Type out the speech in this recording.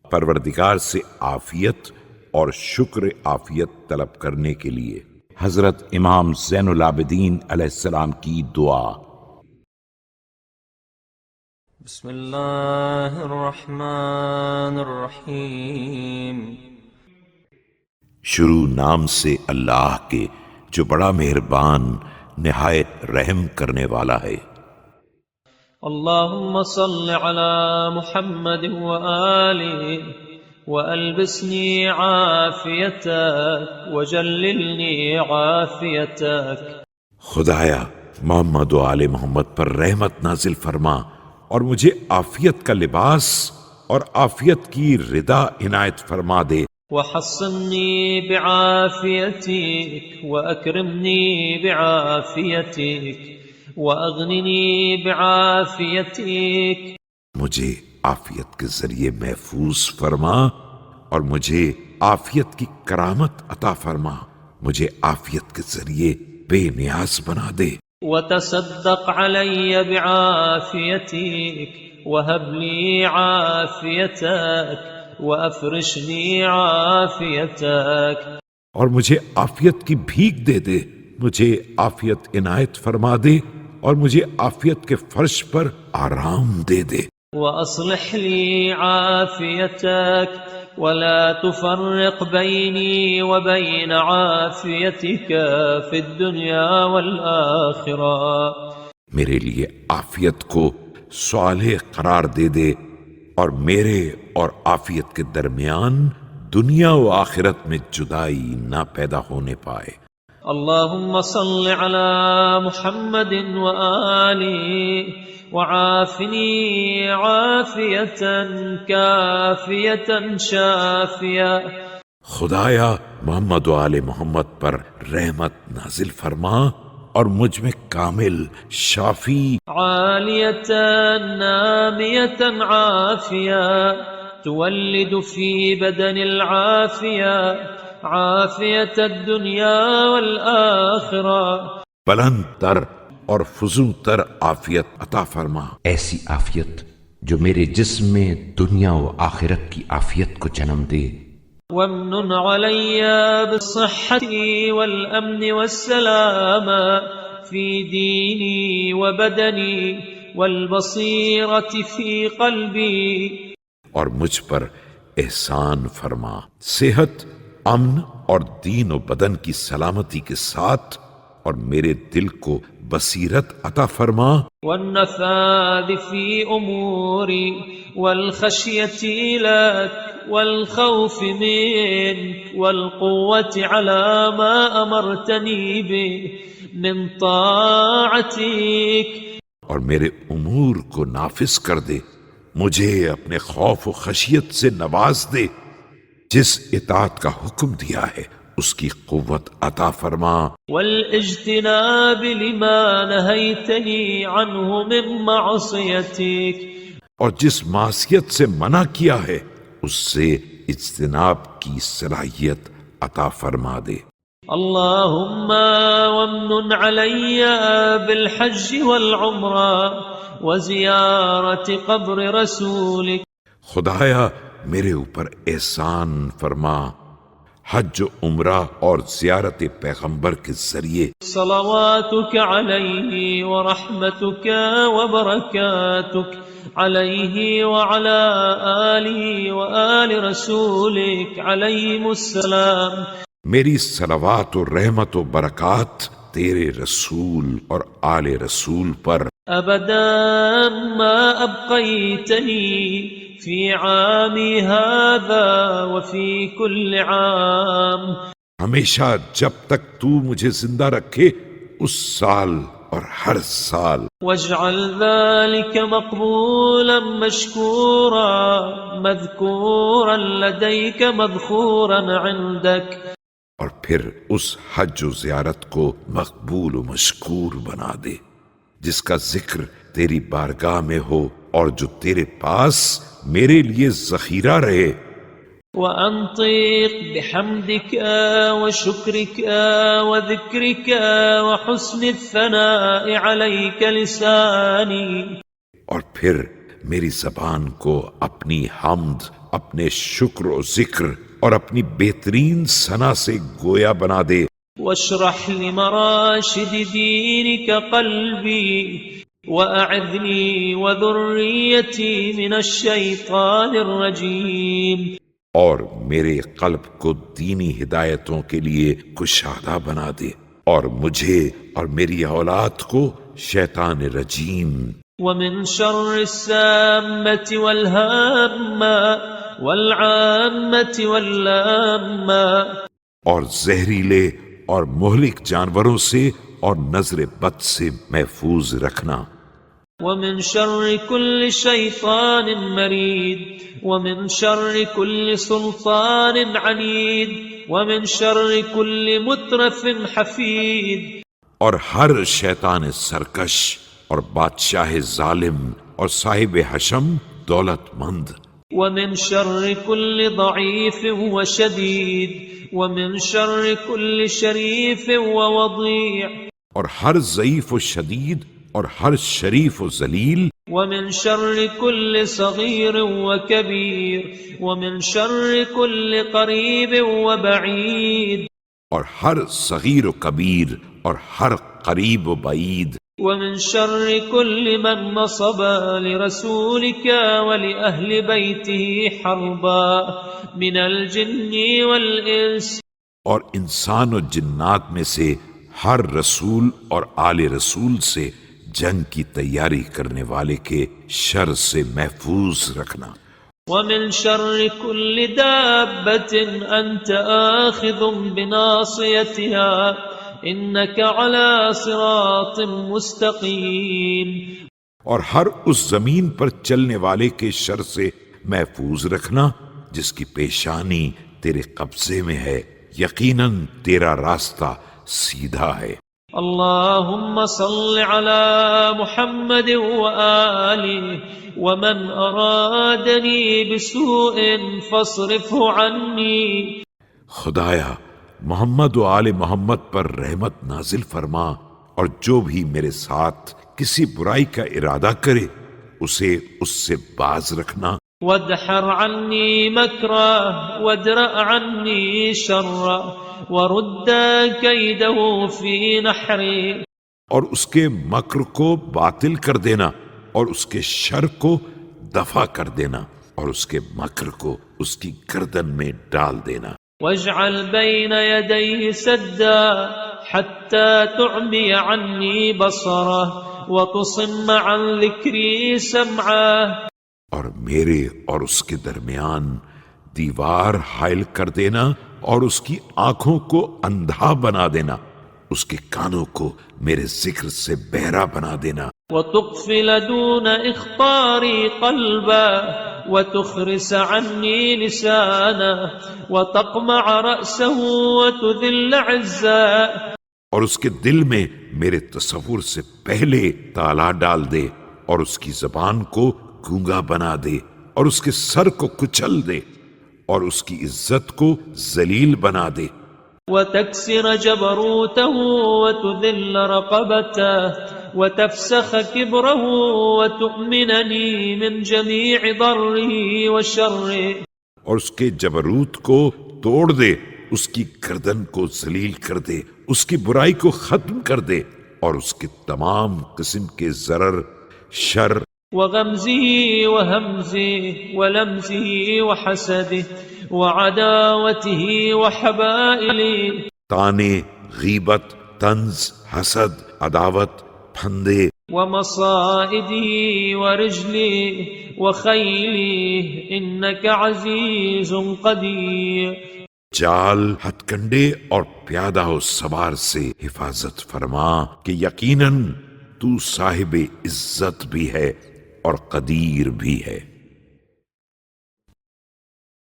پروردگار سے عافیت اور شکر عافیت طلب کرنے کے لیے۔ حضرت امام زین العابدین علیہ السلام کی دعا۔ بسم اللہ الرحمن الرحیم۔ شروع نام سے اللہ کے جو بڑا مہربان نہایت رحم کرنے والا ہے۔ اللہم صل علی محمد وآلہ وألبسنی عافیتک وجللنی عافیتک۔ خدایا محمد و آل محمد پر رحمت نازل فرما اور مجھے عافیت کا لباس اور عافیت کی رضا عنایت فرما دے۔ وحصنی بعافیتک واکرمنی بعافیتک واغننی بعافیتک۔ مجھے عافیت کے ذریعے محفوظ فرما اور مجھے عافیت کی کرامت عطا فرما، مجھے عافیت کے ذریعے بے نیاز بنا دے۔ وتصدق علی بعافیتک وهب لی عافیتک وافرشنی عافیتک۔ اور مجھے عافیت کی بھیک دے دے، مجھے عافیت عنایت فرما دے اور مجھے عافیت کے فرش پر آرام دے دے۔ وأصلح لي عافيتك ولا تفرق بيني وبين عافيتك في الدنيا والآخرة۔ میرے لیے عافیت کو صالح قرار دے دے اور میرے اور عافیت کے درمیان دنیا و آخرت میں جدائی نہ پیدا ہونے پائے۔ اللهم صل على محمد وآله وعافني عافية كافية شافية۔ خدایا محمد و آل محمد پر رحمت نازل فرما اور مجھ میں کامل شافی عالية نامية عافية تولد في بدن العافية عافیت الدنیا والآخرہ۔ بلند تر اور فزوں تر عافیت عطا فرما، ایسی عافیت جو میرے جسم میں دنیا و آخرت کی عافیت کو جنم دے۔ وامنن علی بالصحة والامن والسلام فی دینی وبدنی والبصیرة فی قلبی۔ اور مجھ پر احسان فرما، صحت، امن اور دین و بدن کی سلامتی کے ساتھ، اور میرے دل کو بصیرت عطا فرما۔ والنفاذ في اموری والخشیة لك والخوف منك والقوة على ما امرتنی به من طاعتك۔ اور میرے امور کو نافذ کر دے، مجھے اپنے خوف و خشیت سے نواز دے، جس اطاعت کا حکم دیا ہے اس کی قوت عطا فرما۔ والاجتناب لما نہیتنی عنہ من معصیتک۔ اور جس معصیت سے منع کیا ہے اس سے اجتناب کی صلاحیت عطا فرما دے۔ اللہم وامنن علی بالحج والعمرہ وزیارت قبر رسولک۔ خدایا میرے اوپر احسان فرما، حج و عمرہ اور زیارت پیغمبر کے ذریعے۔ صلواتک علیہ ورحمتک وبرکاتک علیہ وعلی آلہ وآل رسولک علیہم السلام۔ میری صلوات و رحمت و برکات تیرے رسول اور آل رسول پر ابدا ما ابقیتنی فی عامی هذا وفی کل عام۔ ہمیشہ جب تک تو مجھے زندہ رکھے اس سال اور ہر سال۔ واجعل ذلك مقبولا مشکورا مذکورا لدیک مذخورا عندک۔ اور پھر اس حج و زیارت کو مقبول و مشکور بنا دے جس کا ذکر تیری بارگاہ میں ہو اور جو تیرے پاس میرے لیے ذخیرہ رہے۔ وأنطق بحمدك وشكرك وذكرك وحسن الثناء عليك لساني۔ اور پھر میری زبان کو اپنی حمد اپنے شکر و ذکر اور اپنی بہترین ثنا سے گویا بنا دے. واشرح لمراشد دينك قلبي وأعذني وذريتي من الشيطان الرجيم. اور میرے قلب کو دینی ہدایتوں کے لیے کشادہ بنا دے اور مجھے اور میری اولاد کو شیطان رجیم ومن شر السامة والهامة والعامة واللامة اور زہریلے اور مہلک جانوروں سے اور نظر بد سے محفوظ رکھنا. ومن شر كل شيطان مريد ومن شر كل سلطان عنيد ومن شر كل مترف حفيد. اور ہر شیطان سرکش اور بادشاہ ظالم اور صاحب حشم دولت مند. ومن شر كل ضعيف وشديد ومن شر كل شريف ووضيع. اور ہر ضعیف و شدید اور ہر شریف و ذلیل. ومن شر كل صغير وكبير ومن شر كل قريب وبعيد. اور ہر صغیر و کبیر اور ہر قریب و بعید. ومن شر كل من نصب لرسولك ولأهل بيته حربا من الجن والإنس. اور انسان و جنات میں سے ہر رسول اور آل رسول سے جنگ کی تیاری کرنے والے کے شر سے محفوظ رکھنا. ومن شر كل دابة أنت آخذ بناصيتها إنك على صراط مستقيم. اور ہر اس زمین پر چلنے والے کے شر سے محفوظ رکھنا جس کی پیشانی تیرے قبضے میں ہے، یقیناً تیرا راستہ سیدھا ہے. اللهم صل على محمد وآله ومن أرادني بسوء فاصرفه عني. خدایا محمد و آل محمد پر رحمت نازل فرما اور جو بھی میرے ساتھ کسی برائی کا ارادہ کرے اسے اس سے باز رکھنا. وادحر عني مكره وادرأ عني شره ورد كيده في نحري. اور اس کے مکر کو باطل کر دینا اور اس کے شر کو دفع کر دینا اور اس کے مکر کو اس کی گردن میں ڈال دینا. واجعل بين يديه سدا حتى تعمي عني بصره وتصم عن ذكري سمعه. اور میرے اور اس کے درمیان دیوار حائل کر دینا اور اس کی آنکھوں کو اندھا بنا دینا، اس کے کانوں کو میرے ذکر سے بہرا بنا دینا. وتقفل دون إخطاري قلبا وتخرس عني لسانا وتقمع رأسه وتذل عزا. اور اس کے دل میں میرے تصور سے پہلے تالا ڈال دے اور اس کی زبان کو گونگا بنا دے اور اس کے سر کو کچل دے اور اس کی عزت کو ذلیل بنا دے. وتكسر جبروته وتذل رقبته وتفسخ كبره وتؤمنني من جميع ضره وشره. اور اس کے جبروت کو توڑ دے، اس کی گردن کو ذلیل کر دے، اس کی برائی کو ختم کر دے اور اس کے تمام قسم کے ضرر، شر. وغمزه وهمزه ولمزه وحسده وعداوته وحبائله. تانے، غیبت، طنز، حسد، عداوت، پھندے. ومصائده ورجله وخيله إنك عزيز قدير. جال، ہتھ کنڈے اور پیادہ و سوار سے حفاظت فرما کہ یقیناً تو صاحب عزت بھی ہے اور قدیر بھی ہے.